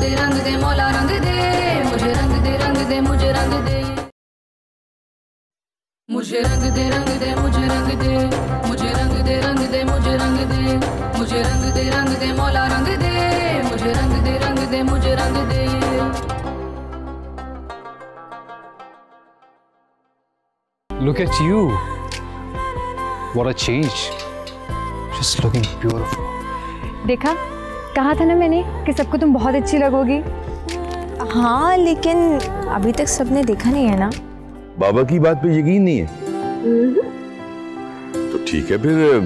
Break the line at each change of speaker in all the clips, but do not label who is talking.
रंग दे मौला रंग दे, मुझे रंग दे रंग दे मुझे रंग दे, मुझे रंग दे रंग दे मुझे रंग दे, मुझे रंग दे रंग दे मुझे रंग दे, मुझे रंग दे रंग दे मौला रंग दे, मुझे रंग दे रंग दे मुझे रंग दे।
Look at you. What a change. Just looking beautiful.
देखा, कहा था ना मैंने कि सबको तुम बहुत अच्छी लगोगी।
हाँ, लेकिन अभी तक सबने देखा नहीं है ना।
बाबा की बात पे यकीन नहीं है? तो ठीक है, फिर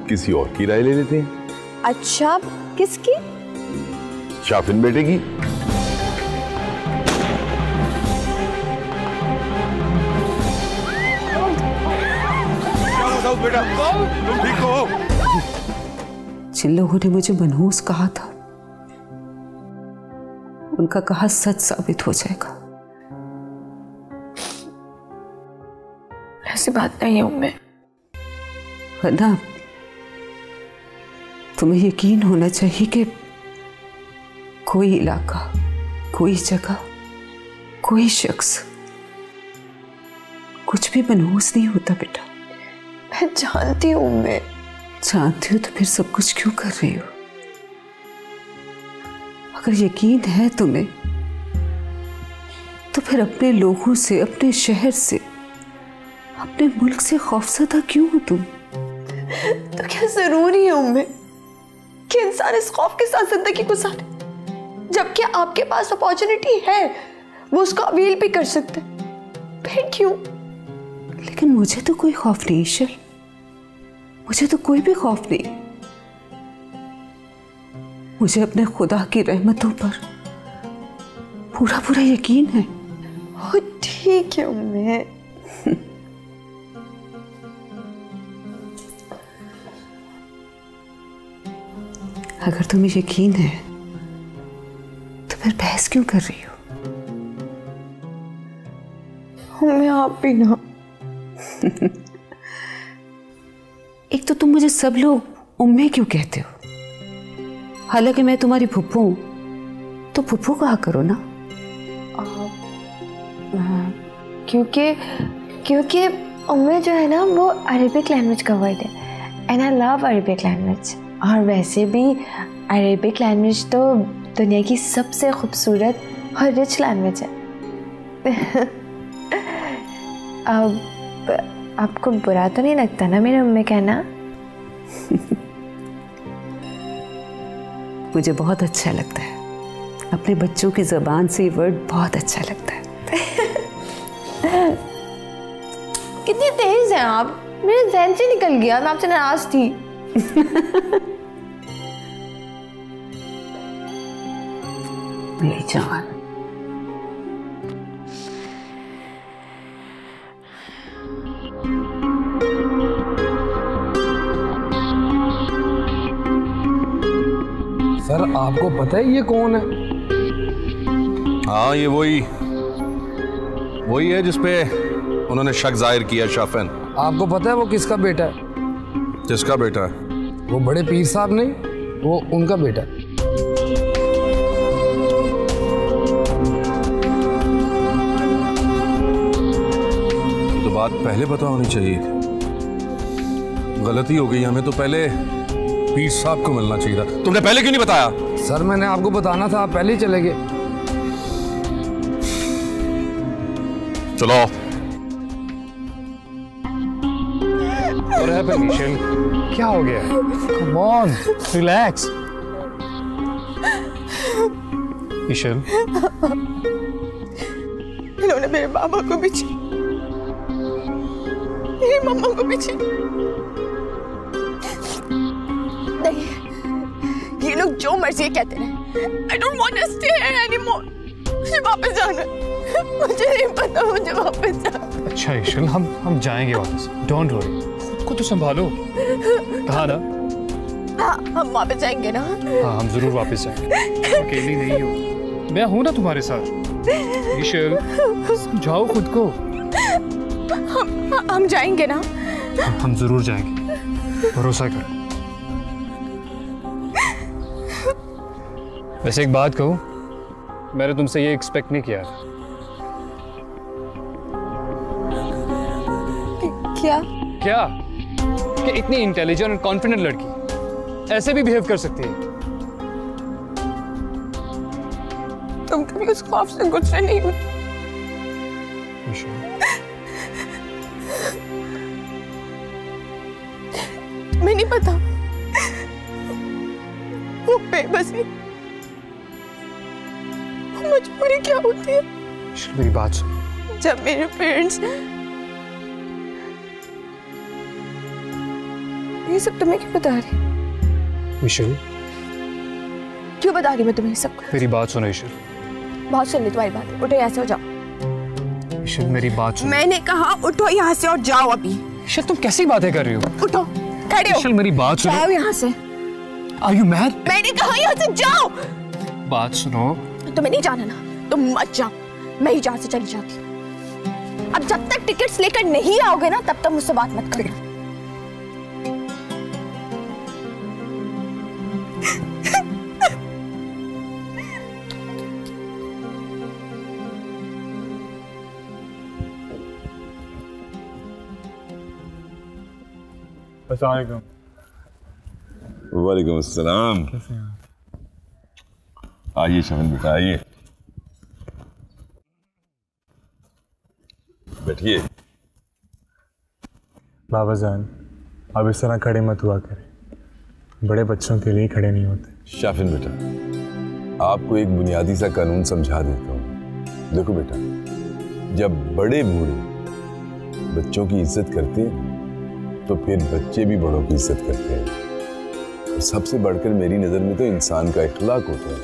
किसी और की राय ले लेते हैं।
अच्छा, किसकी?
शाफिन बेटे की। बेटा, तुम ठीक हो?
जिन लोगों ने मुझे मनहूस कहा था, उनका कहा सच साबित हो जाएगा।
ऐसी बात नहीं है उम्मे।
वरना तुम्हें यकीन होना चाहिए कि कोई इलाका, कोई जगह, कोई शख्स कुछ भी मनहूस नहीं होता बेटा।
मैं जानती हूँ उम्मे।
जानती हो तो फिर सब कुछ क्यों कर रही हो? अगर यकीन है तुम्हें तो फिर अपने लोगों से, अपने शहर से, अपने मुल्क से खौफजदा क्यों हो तुम?
तो क्या जरूरी है उम्मे कि इंसान इस खौफ के साथ जिंदगी गुजारे, जबकि आपके पास अपॉर्चुनिटी है, वो उसको अवील भी कर सकते हैं। फिर क्यों?
लेकिन मुझे तो कोई खौफ नहीं ईशर, मुझे तो कोई भी खौफ नहीं। मुझे अपने खुदा की रहमतों पर पूरा पूरा यकीन है।
ओ ठीक है उम्मे।
अगर तुम्हें यकीन है तो फिर बहस क्यों कर रही हो?
उम्मे आप भी ना।
एक तो तुम मुझे सब लोग उम्मे क्यों कहते हो? हालांकि मैं तुम्हारी फुप्पू हूं, तो फुप्पू कहा करो ना।
क्योंकि उम्मे जो है ना, वो अरेबिक लैंग्वेज का वर्ड है, and I love Arabic language. और वैसे भी अरेबिक लैंग्वेज तो दुनिया की सबसे खूबसूरत और रिच लैंग्वेज है। अब आपको बुरा तो नहीं लगता ना मेरे उम्मे कहना?
मुझे बहुत अच्छा लगता है, अपने बच्चों की ज़बान से ये वर्ड बहुत अच्छा लगता है।
कितनी तेज हैं आप, मेरे ज़हन से निकल गया, मैं आपसे नाराज थी।
मेरी जान,
सर आपको पता है ये कौन है?
हाँ, ये वही है जिसपे उन्होंने शक जाहिर किया, शाफिन।
आपको पता है वो किसका बेटा है?
किसका बेटा है?
वो बड़े पीर साहब नहीं, वो उनका बेटा है।
तो बात पहले पता होनी चाहिए। गलती हो गई, हमें तो पहले पीर साहब को मिलना चाहिए था। तुमने पहले क्यों नहीं बताया?
सर मैंने आपको बताना था, आप पहले ही चले गए।
चलो।
और है पेनिशन, क्या हो गया? Come on, relax. ईशल,
इन्होंने मेरे बाबा को भी छीना, मेरी मम्मा को भी छीना। नहीं, ये लोग जो मर्जी कहते रहे। I don't want to stay here anymore. मुझे वापस जाना है। मुझे नहीं पता, मुझे वापस जाना।
अच्छा ईशल, हम जाएंगे वापस। डोंट वरी, खुद को तो संभालो। कहा ना?
हाँ, हम वापस जाएंगे ना?
हाँ, हम जरूर वापस जाएंगे। अकेली नहीं हो, मैं हूं ना तुम्हारे साथ। ईशल, समझाओ खुद को।
हम जाएंगे ना?
हम जरूर जाएंगे, भरोसा करो। वैसे एक बात कहूँ, मैंने तुमसे ये एक्सपेक्ट नहीं किया।
क्या
क्या कि इतनी इंटेलिजेंट और कॉन्फिडेंट लड़की ऐसे भी बिहेव कर सकती है।
तुम कभी उस खौफ से गुजरे नहीं हो। मैं नहीं पता वो बेबसी, वो मजबूरी क्या होती है।
मेरी बात सुनो।
जब मेरे पेरेंट्स ये सब तुम्हें क्यों बता रही?
ईशल,
क्यों बता रही मैं तुम्हें सब कुछ?
मेरी बात सुनो ईशल।
बहुत सुन ली तुम्हारी बात, उठो यहाँ से और जाओ।
ईशल मेरी बात सुनो।
मैंने कहा उठो यहाँ से और जाओ अभी।
ईशल तुम कैसी बातें कर रही हो?
उठो, खड़े हो।
ईशल मेरी बात सुनो।
जाओ यहाँ से।
Are you mad?
मैंने कहा यहाँ से जाओ।
बात सुनो।
तुम्हें नहीं जाना ना, तुम मत जाओ, मैं ही यहाँ से चली जाती हूँ। अब जब तक टिकट्स लेकर नहीं आओगे ना, तब तक मुझसे बात मत करना।
वालेकुम अस्सलाम। आइए शमन बेटा, आइए बैठिए।
बाबा जान, अब इस तरह खड़े मत हुआ करें, बड़े बच्चों के लिए खड़े नहीं होते।
शाफिन बेटा, आपको एक बुनियादी सा कानून समझा देता हूँ। देखो बेटा, जब बड़े बूढ़े बच्चों की इज्जत करते हैं तो फिर बच्चे भी बड़ों की इज्जत करते हैं। और सबसे बढ़कर मेरी नज़र में तो इंसान का इखलाक होता है,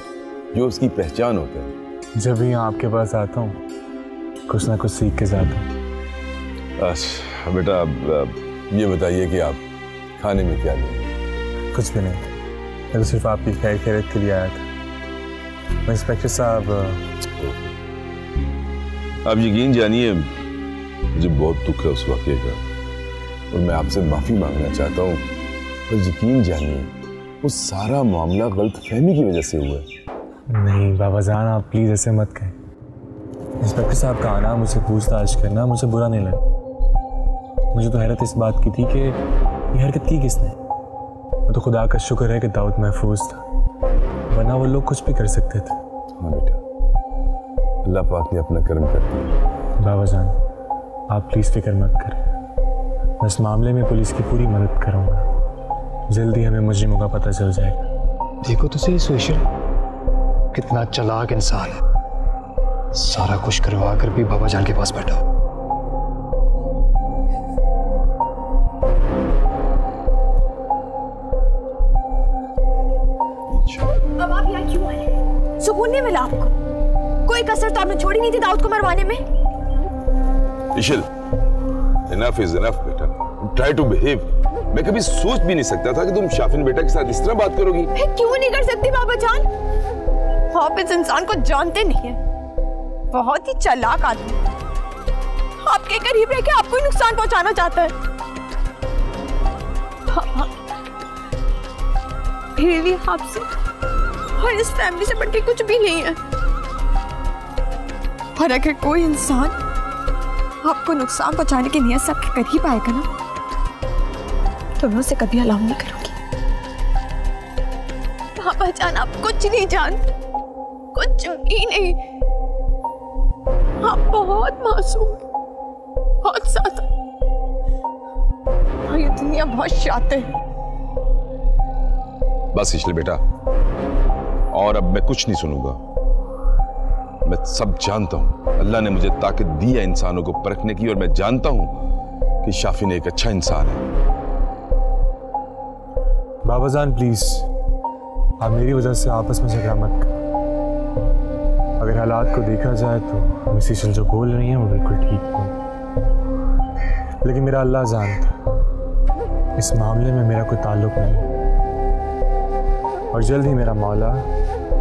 जो उसकी पहचान होता है।
जब भी यहाँ आपके पास आता हूँ कुछ ना कुछ सीख के जाता हूँ।
अच्छा बेटा, अब ये बताइए कि आप खाने में क्या लेंगे?
कुछ भी नहीं, मैं तो सिर्फ आपकी खैर खैरियत के लिए आया था। इंस्पेक्टर साहब,
आप यकीन जानिए मुझे बहुत दुख है उस वाक़े का, और मैं आपसे माफ़ी मांगना चाहता हूँ। पर यकीन जानिए वो सारा मामला गलतफहमी की वजह से हुआ है।
नहीं बाबा जान, आप प्लीज़ ऐसे मत कहें। इंस्पेक्टर साहब का आना, मुझसे पूछताछ करना मुझे बुरा नहीं लगा। मुझे तो हैरत इस बात की थी कि ये हरकत की किसने। तो खुदा का शुक्र है कि दाऊद महफूज था, वरना वो लोग कुछ भी कर सकते थे।
हाँ बेटा, अल्लाह पाक ने अपना कर्म कर दिया।
बाबा जान, आप प्लीज़ फिक्र मत करें, मैं इस मामले में पुलिस की पूरी मदद करूँगा। जल्दी हमें मुजरिमों का पता चल जाएगा।
देखो तो सही सुशील, कितना चालाक इंसान है, सारा कुछ करवा कर भी बाबा जान के पास बैठा हो।
अब आप यहाँ क्यों आए? सुकून नहीं मिला आपको? कोई कसर तो आपने छोड़ी नहीं थी दाऊद को मरवाने में।
इशिल, enough is enough बेटा, try to behave। मैं कभी सोच भी नहीं सकता था कि तुम शाफिन बेटा के साथ इस तरह बात करोगी।
मैं क्यों नहीं कर सकती बाबा जान? आप इस इंसान को जानते नहीं है, बहुत ही चालाक आदमी, आपके करीब रह के आपको ही नुकसान पहुंचाना चाहता है। मेरे लिए आपसे और इस फैमिली से बढ़ के कुछ भी नहीं है। और अगर कोई इंसान आपको नुकसान पहुंचाने की नियत से आपके करीब आएगा ना, तो मैं उसे कभी अलाउ नहीं करूंगी। पापा जान, आप कुछ नहीं जानते, कुछ भी नहीं। आप बहुत मासूम, बहुत ज्यादा, और ये दुनिया बहुत शातिर है।
बस इशल बेटा, और अब मैं कुछ नहीं सुनूंगा। मैं सब जानता हूं, अल्लाह ने मुझे ताकत दी है इंसानों को परखने की, और मैं जानता हूं कि शाफिन एक अच्छा इंसान है।
बाबा जान प्लीज, आप मेरी वजह से आपस में झगड़ा मत करो। अगर हालात को देखा जाए तो मिस ईशल जो बोल रही है वो बिल्कुल ठीक बोल, लेकिन मेरा अल्लाह जानता, इस मामले में मेरा कोई ताल्लुक नहीं, और जल्द ही मेरा मौला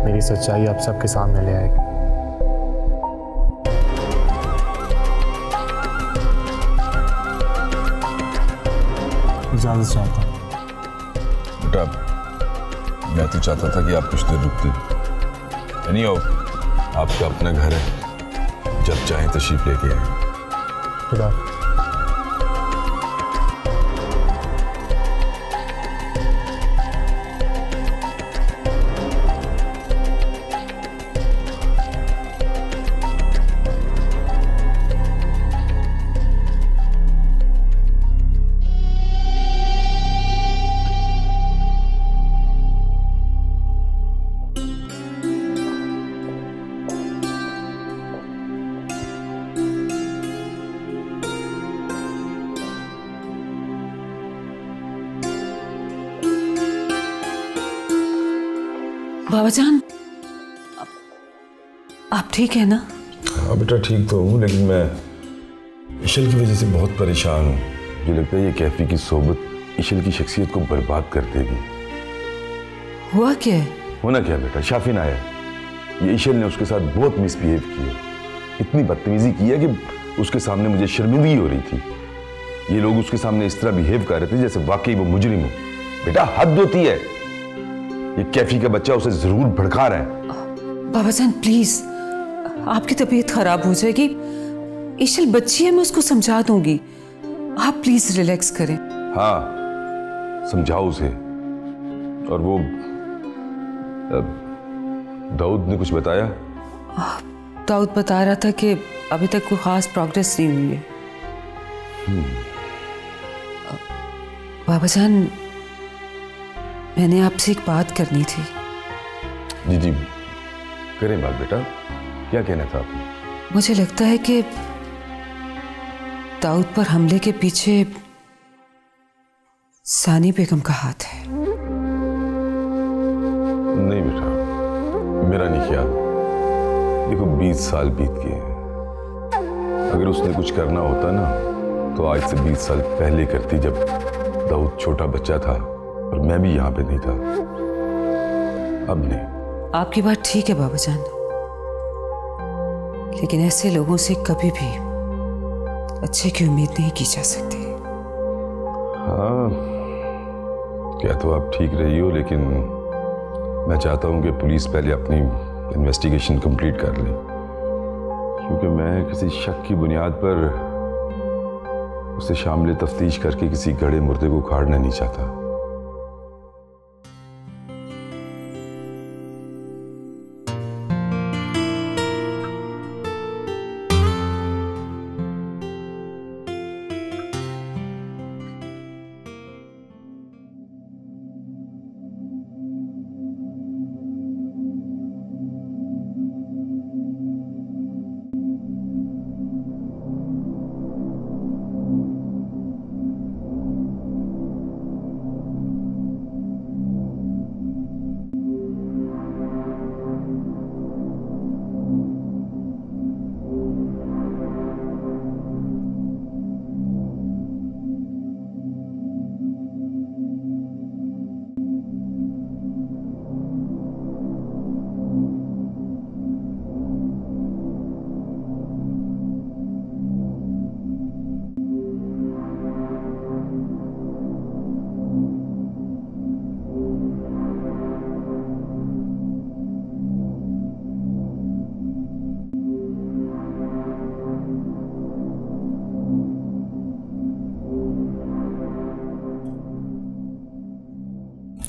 मेरी सच्चाई आप सबके सामने ले आएगा। इजाजत चाहता हूँ।
बेटा, मैं तो चाहता था कि आप कुछ देर रुकते। नहीं हो, आपका अपना घर है, जब चाहें तशरीफ लेके आए।
खुदा।
बाबाजान, आप ठीक है ना?
हाँ बेटा, ठीक तो हूँ, लेकिन मैं इशल की वजह से बहुत परेशान हूँ। मुझे लगता है ये कैफी की सोबत इशल की शख्सियत को बर्बाद कर देगी।
हुआ क्या है?
होना क्या बेटा, शाफिन आया, ये इशल ने उसके साथ बहुत मिसबिहेव किया, इतनी बदतमीजी की है कि उसके सामने मुझे शर्मिंदगी हो रही थी। ये लोग उसके सामने इस तरह बिहेव कर रहे थे जैसे वाकई वो मुजरिम हो। बेटा हद होती है, ये कैफी का बच्चा उसे जरूर भड़का रहा है।
बाबाजान प्लीज, आपकी तबीयत खराब हो जाएगी। इशल बच्ची है, मैं उसको समझा दूंगी, आप प्लीज रिलैक्स करें।
हाँ समझाओ उसे। और वो दाऊद ने कुछ बताया?
दाऊद बता रहा था कि अभी तक कोई खास प्रोग्रेस नहीं हुई है। बाबाजान, मैंने आपसे एक बात करनी थी।
जी जी करें बात बेटा, क्या कहना था आपने?
मुझे लगता है कि दाऊद पर हमले के पीछे सानी बेगम का हाथ है।
नहीं बेटा, मेरा नहीं ख्याल। देखो 20 साल बीत गए हैं, अगर उसने कुछ करना होता ना तो आज से 20 साल पहले करती, जब दाऊद छोटा बच्चा था और मैं भी यहाँ पे नहीं था। अब नहीं।
आपकी बात ठीक है बाबाजान, लेकिन ऐसे लोगों से कभी भी अच्छे की उम्मीद नहीं की जा सकती।
हाँ क्या तो आप ठीक रही हो, लेकिन मैं चाहता हूँ कि पुलिस पहले अपनी इन्वेस्टिगेशन कंप्लीट कर ले, क्योंकि मैं किसी शक की बुनियाद पर उसे शामिल तफ्तीश करके किसी गड़े मुर्दे को उखाड़ना नहीं चाहता।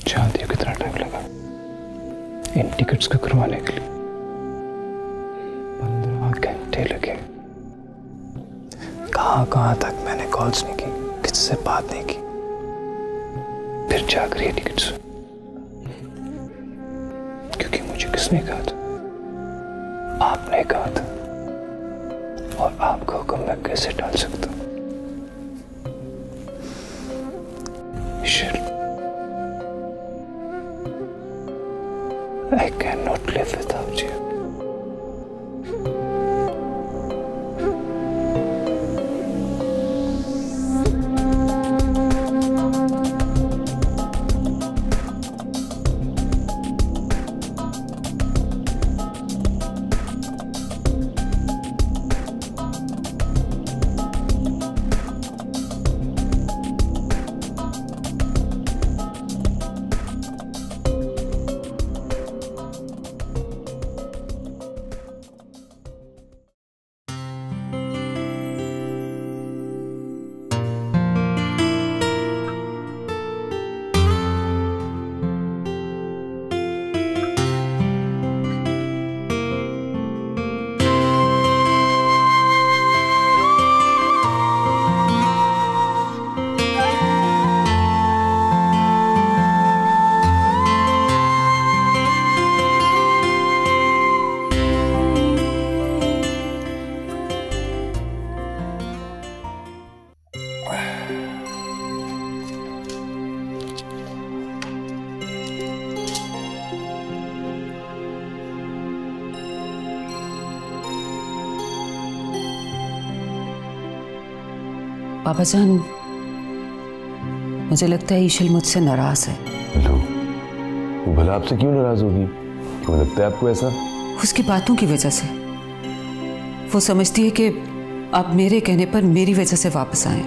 जानती हो कितना टाइम लगा इन टिकट्स को करवाने के लिए? 15 घंटे लगे। कहां तक मैंने कॉल्स नहीं की, किससे बात नहीं की, फिर जाग रही है टिकट्स। क्योंकि मुझे किसने कहा था? आपने कहा था, और आपका हुक्म मैं कैसे टाल सकता हूं? I cannot live without you.
पापा जान, मुझे लगता है ईशल मुझसे नाराज है।
लो, वो भला आपसे क्यों नाराज होगी? क्यों लगता है आपको ऐसा?
उसकी बातों की वजह से। वो समझती है कि आप मेरे कहने पर मेरी वजह से वापस आए।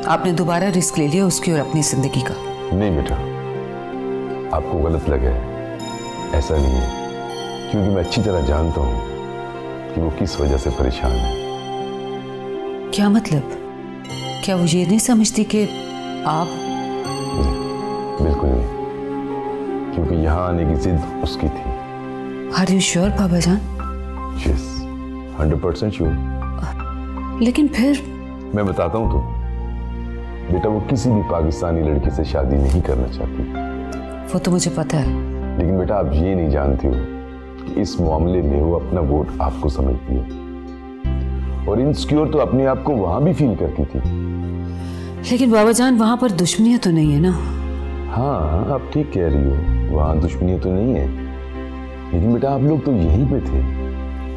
आपने दोबारा रिस्क ले लिया उसकी और अपनी जिंदगी का।
नहीं बेटा, आपको गलत लगा है, ऐसा नहीं है। क्योंकि मैं अच्छी तरह जानता हूं कि वो किस वजह से परेशान है।
क्या मतलब? क्या वो ये नहीं समझती कि आप?
नहीं, बिल्कुल नहीं, क्योंकि यहाँ आने की जिद उसकी थी।
आर यू श्योर पापा जान?
Yes, 100% sure.
लेकिन फिर
मैं बताता हूँ तुम बेटा, वो किसी भी पाकिस्तानी लड़की से शादी नहीं करना चाहती।
वो तो मुझे पता है,
लेकिन बेटा आप ये नहीं जानती हो कि इस मामले में वो अपना वोट आपको समझती है, और इनसिक्योर तो अपने आप को वहां भी फील करती थी।
लेकिन बाबा जान वहां पर दुश्मनियां तो नहीं है ना?
हाँ, आप ठीक कह रही हो, वहां दुश्मनियां तो नहीं है, लेकिन बेटा आप लोग तो यहीं पे थे।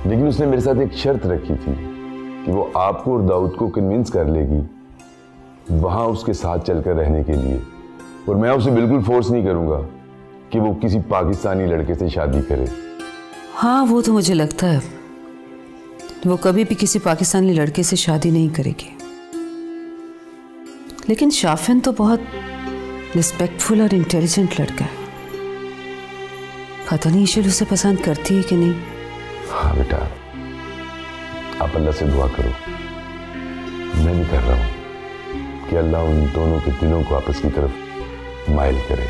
लेकिन उसने मेरे साथ एक शर्त रखी थी कि वो आपको और दाऊद को कन्विंस कर लेगी वहां उसके साथ चलकर रहने के लिए, और मैं उसे बिल्कुल फोर्स नहीं करूंगा कि वो किसी पाकिस्तानी लड़के से शादी करे।
हाँ, वो तो मुझे लगता है वो कभी भी किसी पाकिस्तानी लड़के से शादी नहीं करेगी। लेकिन शाफिन तो बहुत रिस्पेक्टफुल और इंटेलिजेंट लड़का है। पता नहीं ईशल उसे पसंद करती है कि नहीं।
हाँ बेटा, आप अल्लाह से दुआ करो, मैं भी कर रहा हूं कि अल्लाह उन दोनों के दिलों को आपस की तरफ माइल करे।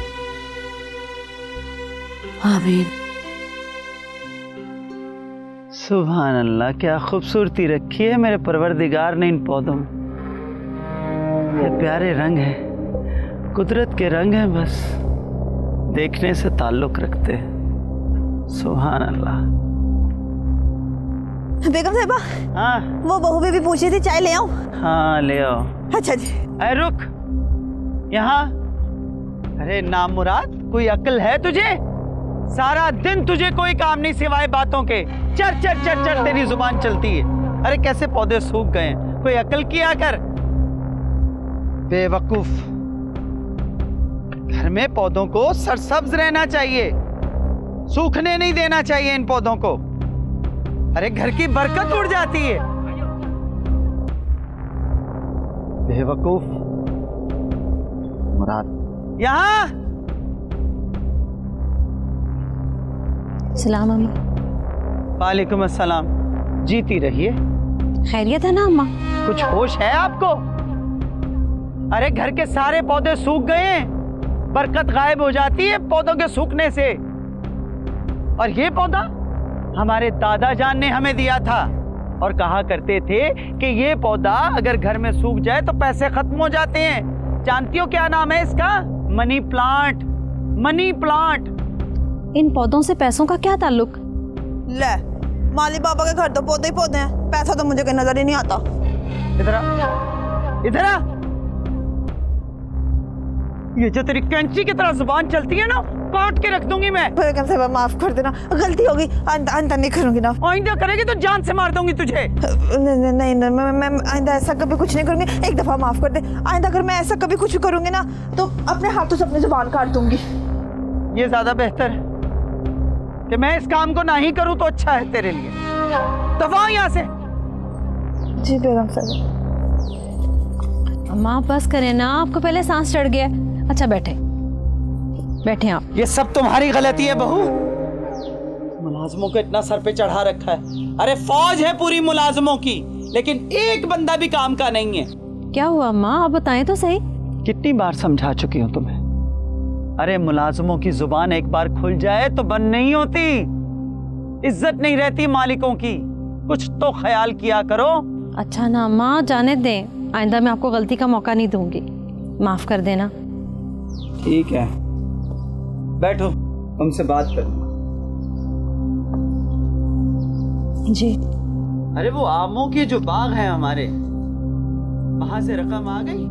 आमीन।
सुभान अल्लाह, क्या खूबसूरती रखी है मेरे परवरदिगार ने इन पौधों में। ये प्यारे रंग हैं, कुदरत के रंग हैं, बस देखने से ताल्लुक रखते हैं। सुभान अल्लाह।
बेगम साहिबा,
हाँ
वो बहू भी पूछ रही थी, चाय ले आऊं?
हाँ ले आओ।
अच्छा जी।
अरे रुक यहाँ। अरे नामुराद, कोई अक्ल है तुझे? सारा दिन तुझे कोई काम नहीं सिवाय बातों के। चर चर चर चर तेरी जुबान चलती है। अरे कैसे पौधे सूख गए, कोई अक्ल किया कर। बेवकूफ। घर में पौधों को सरसब्ज रहना चाहिए, सूखने नहीं देना चाहिए इन पौधों को। अरे घर की बरकत उड़ जाती है। बेवकूफ। मुराद यहाँ।
सलाम अम्मा।
वालेकुम अस्सलाम। जीती रहिए।
खैरियत है ना अम्मा?
कुछ होश है आपको? अरे घर के सारे पौधे सूख गए हैं, बरकत गायब हो जाती है पौधों के सूखने से। और ये पौधा हमारे दादा जान ने हमें दिया था, और कहा करते थे कि ये पौधा अगर घर में सूख जाए तो पैसे खत्म हो जाते हैं। जानती हो क्या नाम है इसका? Money plant. Money plant.
इन पौधों से पैसों का क्या ताल्लुक?
ले, माली बाबा के घर तो पौधे ही पौधे हैं, पैसा तो मुझे कहीं नजर ही नहीं आता।
इधर आ, इधर आ। ये जो तेरी कैंची की तरह जुबान चलती है ना, काट के रख दूंगी मैं।
बेगम साहिबा माफ कर देना, गलती होगी, आइंदा नहीं करूंगी ना।
आइंदा करेगी तो जान से मार दूंगी तुझे।
नहीं, मैं आइंदा ऐसा कभी कुछ नहीं करूंगी। एक दफा माफ कर दे। आइंदा अगर मैं ऐसा कभी कुछ करूंगी ना तो अपने हाथों से अपनी जुबान काट दूंगी।
ये ज्यादा बेहतर है कि मैं इस काम को ना ही करूं तो अच्छा है तेरे लिए। दफा यहाँ से।
जी बेगम साहिबा।
अम्मा बस करें ना, आपको पहले सांस चढ़ गया। अच्छा बैठे बैठे आप।
ये सब तुम्हारी गलती है बहू। मुलाजमों को इतना सर पे चढ़ा रखा है। अरे फौज है पूरी मुलाजमों की, लेकिन एक बंदा भी काम का नहीं है।
क्या हुआ अम्मा, आप बताएं तो सही।
कितनी बार समझा चुकी हूँ तुम्हें। अरे मुलाजमों की जुबान एक बार खुल जाए तो बंद नहीं होती, इज्जत नहीं रहती मालिकों की। कुछ तो ख्याल किया करो।
अच्छा ना अम्मा, जाने दें, आइंदा मैं आपको गलती का मौका नहीं दूंगी, माफ कर देना।
ठीक है, बैठो, तुमसे बात करूंगा।
जी।
अरे वो आमों के जो बाग हैं हमारे, वहां से रकम आ गई?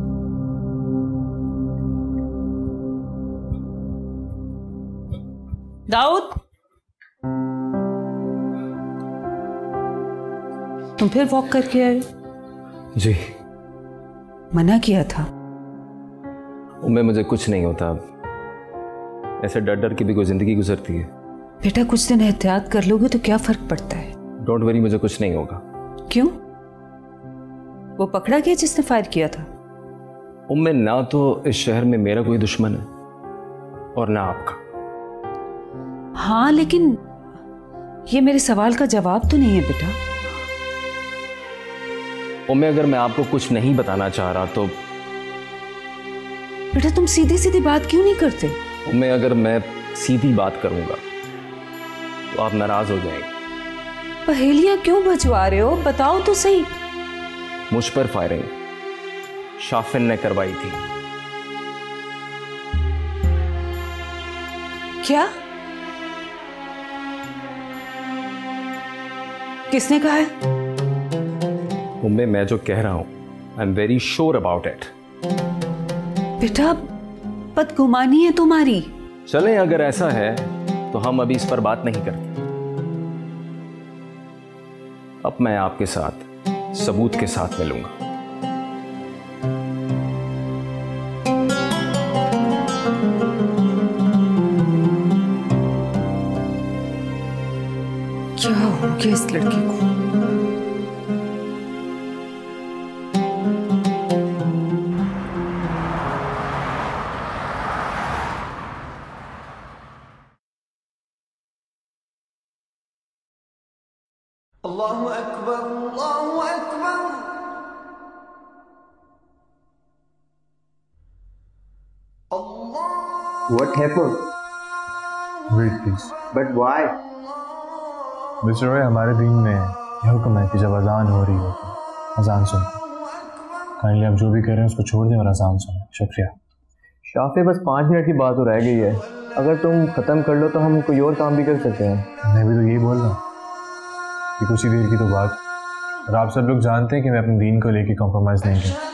दाऊद,
तुम फिर वॉक करके आए?
जी,
मना किया था।
उम्मे मुझे कुछ नहीं होता, ऐसे डर डर के भी कोई जिंदगी गुजरती है।
बेटा कुछ दिन एहतियात कर लोगे तो क्या फर्क पड़ता है।
डोंट वरी, मुझे कुछ नहीं होगा।
क्यों? वो पकड़ा गया जिसने फायर किया था?
उम्मे, ना तो इस शहर में मेरा कोई दुश्मन है और ना आपका।
हाँ, लेकिन ये मेरे सवाल का जवाब तो नहीं है बेटा।
उम्मे, अगर मैं आपको कुछ नहीं बताना चाह रहा तो
बेटा तुम सीधी सीधी बात क्यों नहीं करते?
उम्मे, अगर मैं सीधी बात करूंगा तो आप नाराज हो जाएंगे।
पहेलियां क्यों बजवा रहे हो, बताओ तो सही।
मुझ पर फायरिंग शाफिन ने करवाई थी।
क्या? किसने कहा है?
उम्मे, मैं जो कह रहा हूं I am very sure about it.
बेटा बदगुमानी है तुम्हारी।
चलें, अगर ऐसा है तो हम अभी इस पर बात नहीं करते। अब मैं आपके साथ सबूत के साथ मिलूंगा।
क्या हो गया इस लड़के को?
अल्लाहु अकबर, अल्लाहु Akbar.
What happened?
Wait please.
But why?
Mister Roy, हमारे दीन में यह हुक्म है कि जब अजान हो रही हो तो अजान सुनो। काइंडली आप जो भी कह रहे हैं उसको छोड़ दें और अजान सुनें। शुक्रिया।
शाफे, बस 5 मिनट की बात तो रह गई है, अगर तुम ख़त्म कर लो तो हम कोई और काम भी कर सकते हैं।
मैं भी तो यही बोल रहा हूँ कि कुछ ही देर की तो बात, और आप सब लोग जानते हैं कि मैं अपने दीन को लेके कॉम्प्रोमाइज़ नहीं करता।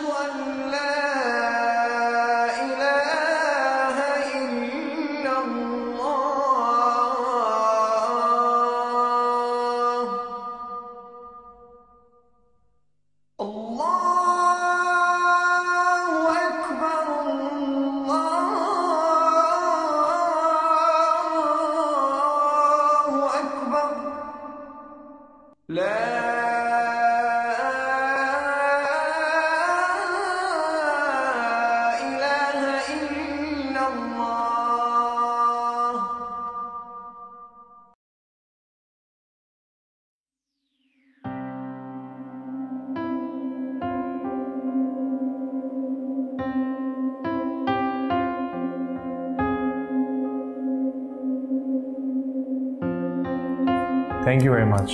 Thank you very much.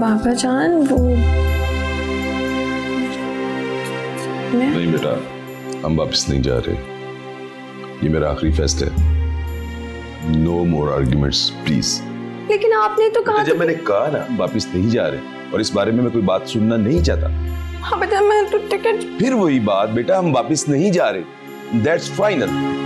बाबा जान, वो
नहीं बेटा, हम वापस नहीं जा रहे। ये मेरा आखिरी फैसला है। No more arguments please.
लेकिन आपने तो कहा,
जब मैंने कहा ना वापस नहीं जा रहे और इस बारे में मैं कोई बात सुनना नहीं चाहता।
हाँ बेटा, मैं तो टिकट।
फिर वही बात बेटा, हम वापस नहीं जा रहे, दैट्स फाइनल।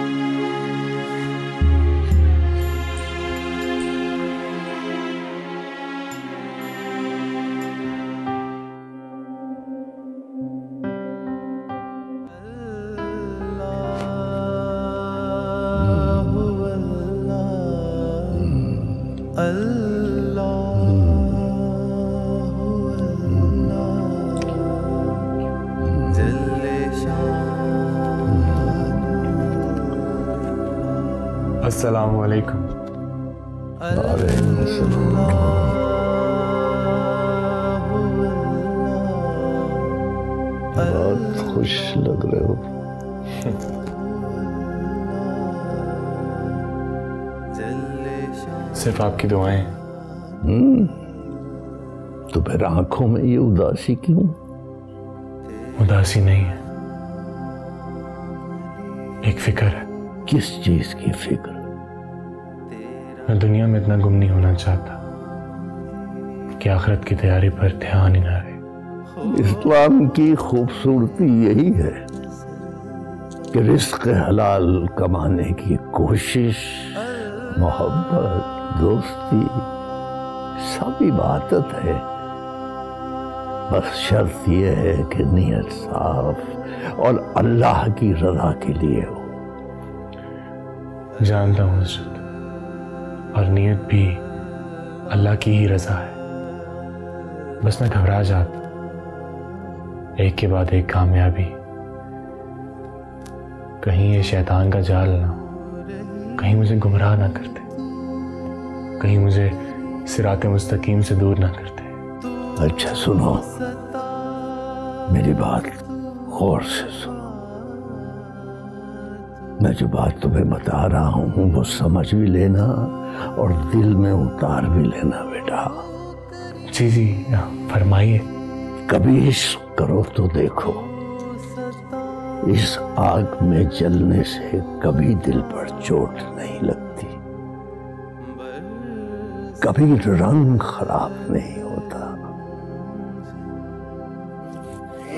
अस्सलामु अलैकुम। बहुत खुश लग रहे हो।
सिर्फ आपकी दुआएं।
तो फिर आंखों में ये उदासी क्यों?
उदासी नहीं है, एक फिक्र है।
किस चीज की फिक्र?
मैं दुनिया में इतना गुम नहीं होना चाहता कि आखिरत की तैयारी पर ध्यान ही ना रहे।
इस्लाम की खूबसूरती यही है कि रिस्क हलाल कमाने की कोशिश, मोहब्बत, दोस्ती सब इबादत है। बस शर्त यह है कि नीयत साफ और अल्लाह की रजा के लिए हो।
जानता हूँ हज़रत, और नीयत भी अल्लाह की ही रजा है। बस मैं घबरा जाता, एक के बाद एक कामयाबी, कहीं ये शैतान का जाल ना हो, कहीं मुझे गुमराह ना करते, कहीं मुझे सिराते मुस्तकीम से दूर ना करते।
अच्छा सुनो, मेरी बात गौर से सुनो। मैं जो बात तुम्हें बता रहा हूं वो समझ भी लेना और दिल में उतार भी लेना बेटा।
जी जी फरमाइए।
कभी इश्क करो तो देखो, इस आग में जलने से कभी दिल पर चोट नहीं लगती, कभी रंग खराब नहीं होता।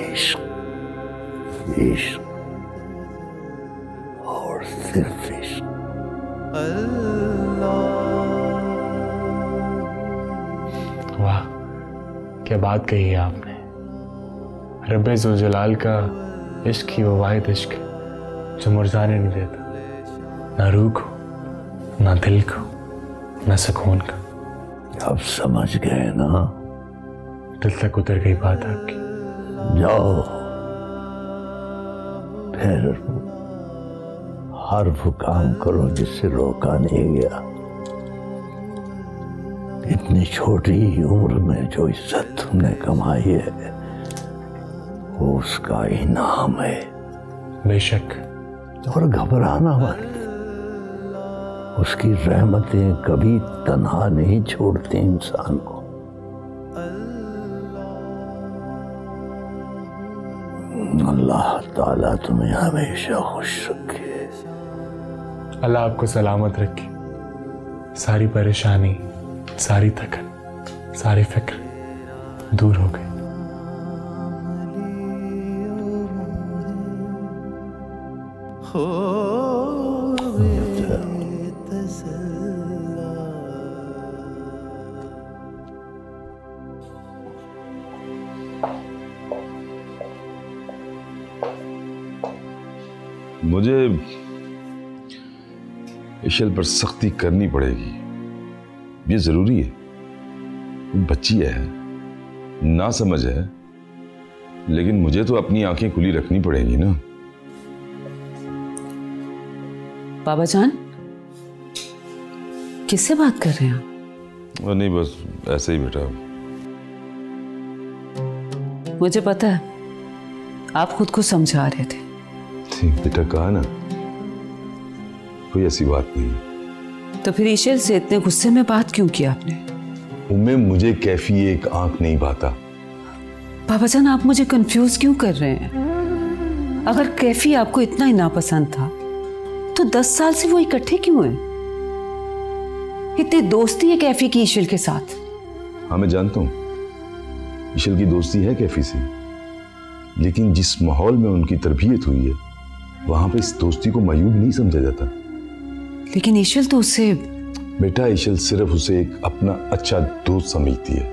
इश्क इश्क और सिर्फ इश्क।
वाह, क्या बात कही है आपने। रब्बे ज़ुल जलाल का इश्क ही वो वाहिद इश्क है जो मुरझाने नहीं देता, ना रूह को, ना दिल को, ना सुकून का।
अब समझ गए ना?
दिल तक उतर गई बात आपकी।
जाओ फिर हर वो काम करो जिससे रोका नहीं गया। इतनी छोटी उम्र में जो इज्जत तुमने कमाई है वो उसका इनाम है।
बेशक।
और घबराना मत, उसकी रहमतें कभी तन्हा नहीं छोड़ती इंसान को। अल्लाह ताला तुम्हें हमेशा खुश रखे।
अल्लाह आपको सलामत रखे। सारी परेशानी, सारी थकन, सारी फिक्र दूर हो गई।
मुझे इशल पर सख्ती करनी पड़ेगी, ये जरूरी है। बच्ची है, ना समझ है, लेकिन मुझे तो अपनी आंखें खुली रखनी पड़ेगी ना।
बाबा जान, किससे बात कर रहे हैं आप?
और नहीं, बस ऐसे ही बेटा।
मुझे पता है आप खुद को समझा रहे थे।
बेटा कहा ना, कोई ऐसी बात नहीं।
तो फिर ईशल से इतने गुस्से में बात क्यों की आपने?
उम्मे मुझे कैफी एक आंख नहीं भाता।
बाबा जान, आप मुझे कंफ्यूज क्यों कर रहे हैं? अगर कैफी आपको इतना ही नापसंद था तो 10 साल से वो इकट्ठे क्यों हैं? इतनी दोस्ती है कैफी की ईशल के साथ।
हाँ मैं जानता हूँ ईशल की दोस्ती है कैफी से, लेकिन जिस माहौल में उनकी तरबियत हुई है वहां पे इस दोस्ती को मयूब नहीं समझा जाता।
लेकिन ईशल तो उसे
बेटा, ईशल सिर्फ उसे एक अपना अच्छा दोस्त समझती है।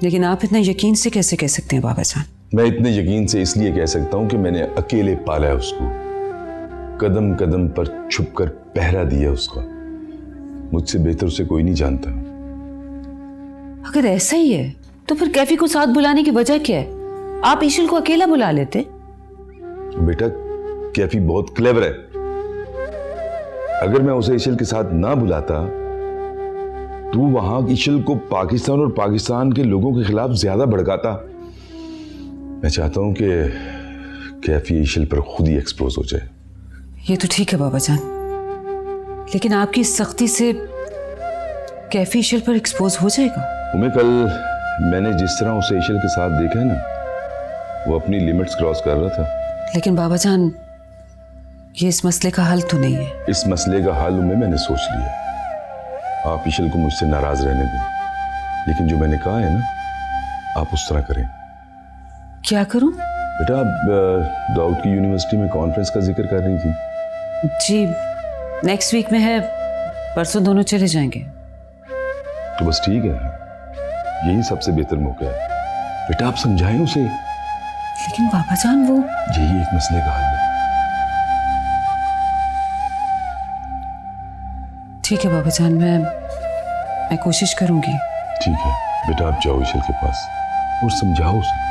लेकिन आप इतना यकीन से कैसे कह सकते हैं बाबा जान?
मैं इतने यकीन से इसलिए कह सकता हूं कि मैंने अकेले पाला है उसको, कदम कदम पर छुपकर पहरा दिया उसका। मुझसे बेहतर उसे कोई नहीं जानता।
अगर ऐसा ही है तो फिर कैफी को साथ बुलाने की वजह क्या है? आप ईशल को अकेला बुला लेते।
बेटा, कैफी बहुत क्लेवर है। अगर मैं उसे ईशल के साथ ना बुलाता तो वहां ईशल को पाकिस्तान और पाकिस्तान के लोगों के खिलाफ ज्यादा भड़काता। मैं चाहता हूं कि कैफी ईशल पर खुद ही एक्सपोज हो जाए।
ये तो ठीक है बाबा जान, लेकिन आपकी सख्ती से कैफी ईशल पर एक्सपोज हो जाएगा।
कल मैंने जिस तरह उसे ईशल के साथ देखा है ना, वो अपनी लिमिट्स क्रॉस कर रहा था।
लेकिन बाबा जान, ये इस मसले का हल तो नहीं है।
इस मसले का हल मैंने सोच लिया। आप इशल को मुझसे नाराज रहने दें, लेकिन जो मैंने कहा है ना, आप उस तरह करें।
क्या करूं?
बेटा, आप दाऊद की यूनिवर्सिटी में कॉन्फ्रेंस का जिक्र कर रही थी।
जी, नेक्स्ट वीक में है, परसों दोनों चले जाएंगे।
तो बस ठीक है, यही सबसे बेहतर मौका है। बेटा, आप समझाएं उसे।
लेकिन बाबा जान, वो
यही एक मसले का हल है।
ठीक है बाबा जान, मैं कोशिश करूंगी।
ठीक है बेटा, आप जाओ ईशल के पास और समझाओ उसे।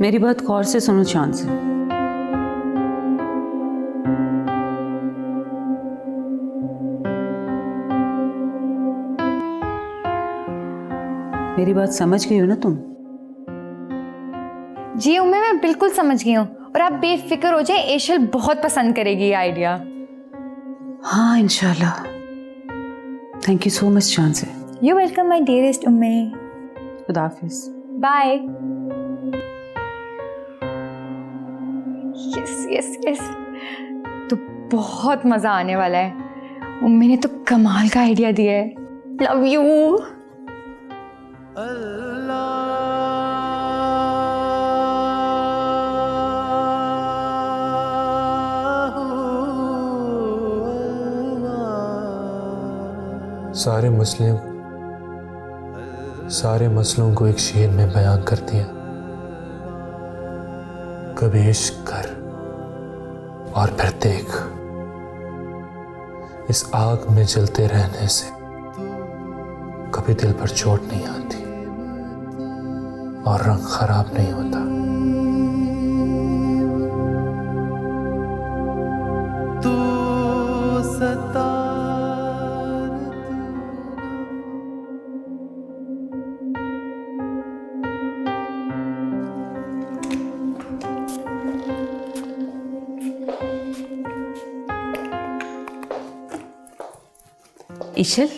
मेरी बात गौर से सुनो चांद से। मेरी बात समझ गई हो ना तुम?
जी उम्मे, मैं बिल्कुल समझ गई हूँ और आप बेफिक्र हो जाए, एशल बहुत पसंद करेगी ये आइडिया।
हाँ इंशाल्लाह। थैंक यू सो मच चांद से।
यू वेलकम माय डियरेस्ट उम्मे।
खुदा हाफिज।
बाय। यस यस यस, तो बहुत मजा आने वाला है। उम्मी ने तो कमाल का आइडिया दिया है। Love you.
सारे मसलों को एक शेर में बयान कर दिया। कभी इश्क कर और फिर देख, इस आग में जलते रहने से कभी दिल पर चोट नहीं आती और रंग खराब नहीं होता।
इशल,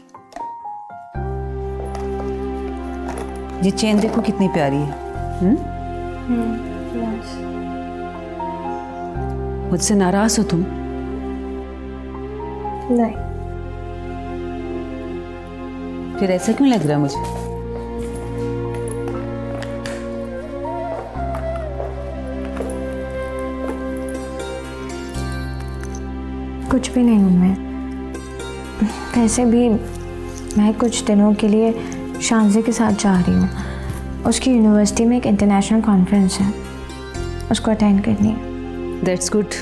ये चेन देखो कितनी प्यारी है। मुझसे नाराज हो तुम?
नहीं।
फिर ऐसा क्यों लग रहा है मुझे?
कुछ भी नहीं हूँ मैं। वैसे भी मैं कुछ दिनों के लिए शांजी के साथ जा रही हूँ। उसकी यूनिवर्सिटी में एक इंटरनेशनल कॉन्फ्रेंस है, उसको अटेंड करनी है।
That's good.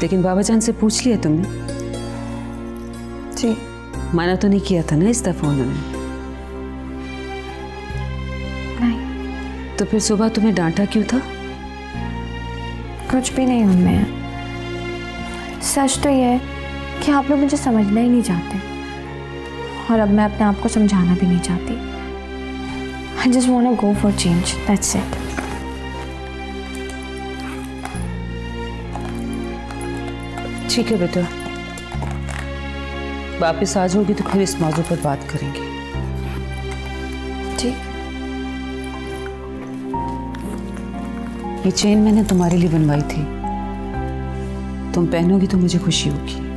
लेकिन बाबा जान से पूछ लिया तुमने?
जी।
माना तो नहीं किया था ना इस दफा उन्होंने?
नहीं।
तो फिर सुबह तुम्हें डांटा क्यों था?
कुछ भी नहीं हूँ मैं। सच तो यह है कि आप लोग मुझे समझना ही नहीं चाहते और अब मैं अपने आप को समझाना भी नहीं चाहती। I just want to go for change. That's it.
ठीक है बेटा, वापस आ जाओगी तो फिर इस मौजू पर बात करेंगे।
ठीक।
ये चेन मैंने तुम्हारे लिए बनवाई थी, तुम पहनोगी तो मुझे खुशी होगी।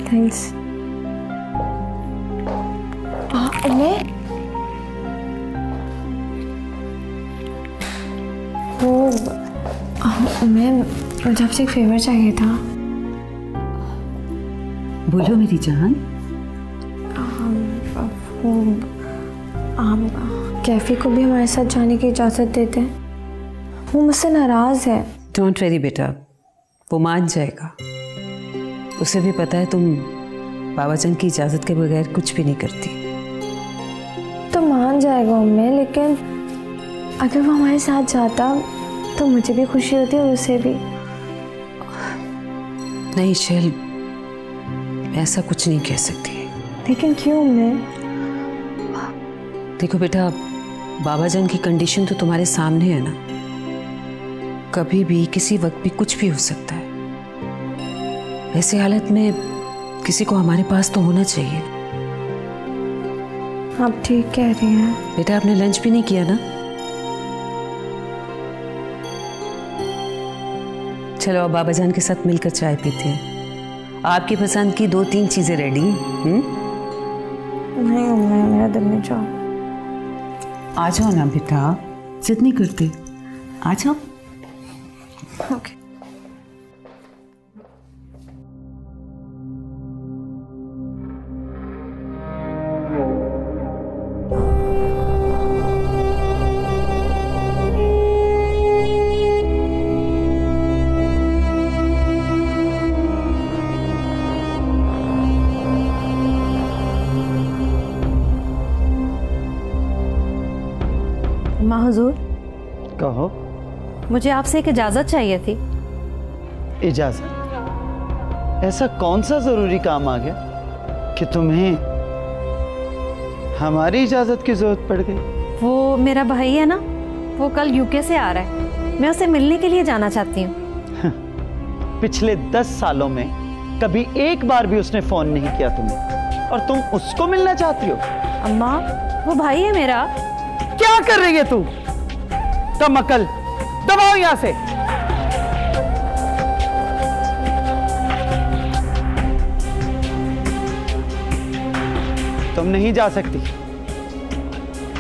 थैंक्स। मैं मुझे आपसे एक फेवर चाहिए था।
बोलो मेरी जान।
आप कैफे को भी हमारे साथ जाने की इजाज़त देते हैं? वो मुझसे नाराज़ है।
डोंट वरी बेटा, वो मान जाएगा। उसे भी पता है तुम बाबाजान की इजाज़त के बगैर कुछ भी नहीं करती।
तो मान जाएगा अम्मी, लेकिन अगर वो हमारे साथ जाता तो मुझे भी खुशी होती और उसे भी।
नहीं शैल, ऐसा कुछ नहीं कह सकती।
लेकिन क्यों अम्मी?
देखो बेटा, बाबाजान की कंडीशन तो तुम्हारे सामने है ना, कभी भी किसी वक्त भी कुछ भी हो सकता है। ऐसे हालत में किसी को हमारे पास तो होना चाहिए।
आप ठीक कह रही हैं।
बेटा आपने लंच भी नहीं किया ना? चलो अब बाबाजान के साथ मिलकर चाय पीते हैं। आपकी पसंद की 2-3 चीजें रेडी।
नहीं मेरा दिल नहीं चाह।
आ जाओ ना बेटा, जिद नहीं करते, आ जाओ।
ओके।
माँ हुजूर,
कहो।
मुझे आपसे एक इजाज़त चाहिए थी।
इजाज़त? ऐसा कौन सा ज़रूरी काम आ गया कि तुम्हें हमारी इजाज़त की ज़रूरत पड़ गई?
वो मेरा भाई है ना, वो कल यूके से आ रहा है, मैं उसे मिलने के लिए जाना चाहती हूँ।
पिछले 10 सालों में कभी एक बार भी उसने फ़ोन नहीं किया तुम्हें, और तुम उसको मिलना चाहती हो?
अम्मा, वो भाई है मेरा।
क्या कर रही है तू? कम अकल, दबाओ यहां से। तुम नहीं जा सकती।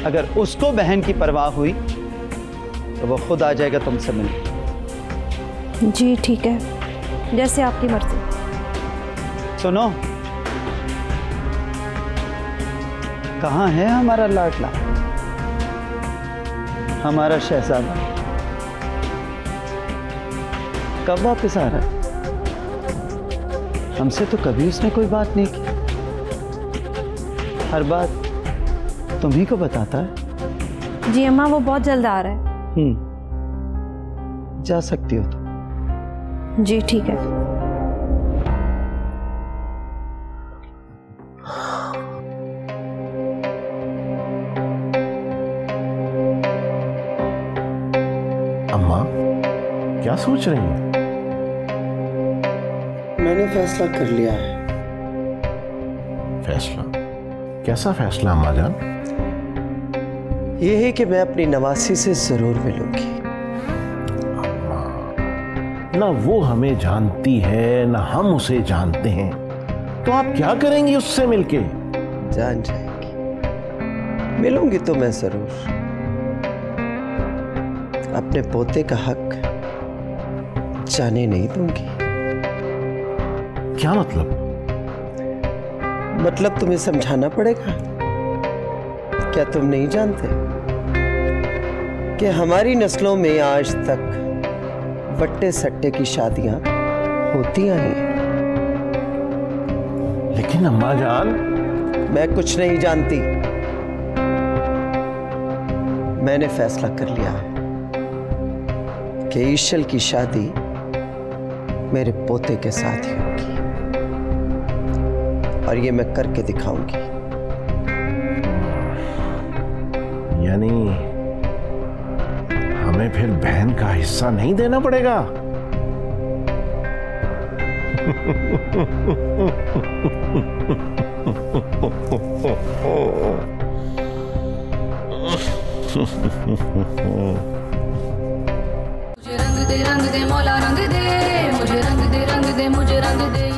अगर उसको बहन की परवाह हुई तो वो खुद आ जाएगा तुमसे मिलने।
जी ठीक है, जैसे आपकी मर्जी।
सुनो, कहाँ है हमारा लाडला, हमारा शहजादा? कब वापस आ रहा है? हमसे तो कभी उसने कोई बात नहीं की। हर बात तुम्ही को बताता है।
जी अम्मा, वो बहुत जल्द आ रहा है।
जा सकती हो तो।
जी ठीक है।
अम्मा क्या सोच रही हैं?
मैंने फैसला कर लिया है।
फैसला? कैसा फैसला अम्मा जान?
ये है कि मैं अपनी नवासी से जरूर मिलूंगी।
ना वो हमें जानती है ना हम उसे जानते हैं, तो आप क्या करेंगी उससे मिलके?
जान जाएगी। मिलूंगी तो मैं जरूर। अपने पोते का हक जाने नहीं दूंगी।
क्या मतलब?
मतलब तुम्हें समझाना पड़ेगा। क्या तुम नहीं जानते कि हमारी नस्लों में आज तक वट्टे सट्टे की शादियां होती आई हैं?
लेकिन अम्मा जान,
मैं कुछ नहीं जानती। मैंने फैसला कर लिया है कि ईशल की शादी मेरे पोते के साथ ही होगी, और ये मैं करके दिखाऊंगी।
यानी हमें फिर बहन का हिस्सा नहीं देना पड़ेगा?
मुझे रंग दे मौला रंग दे, मुझे रंग दे मुझे रंग दे।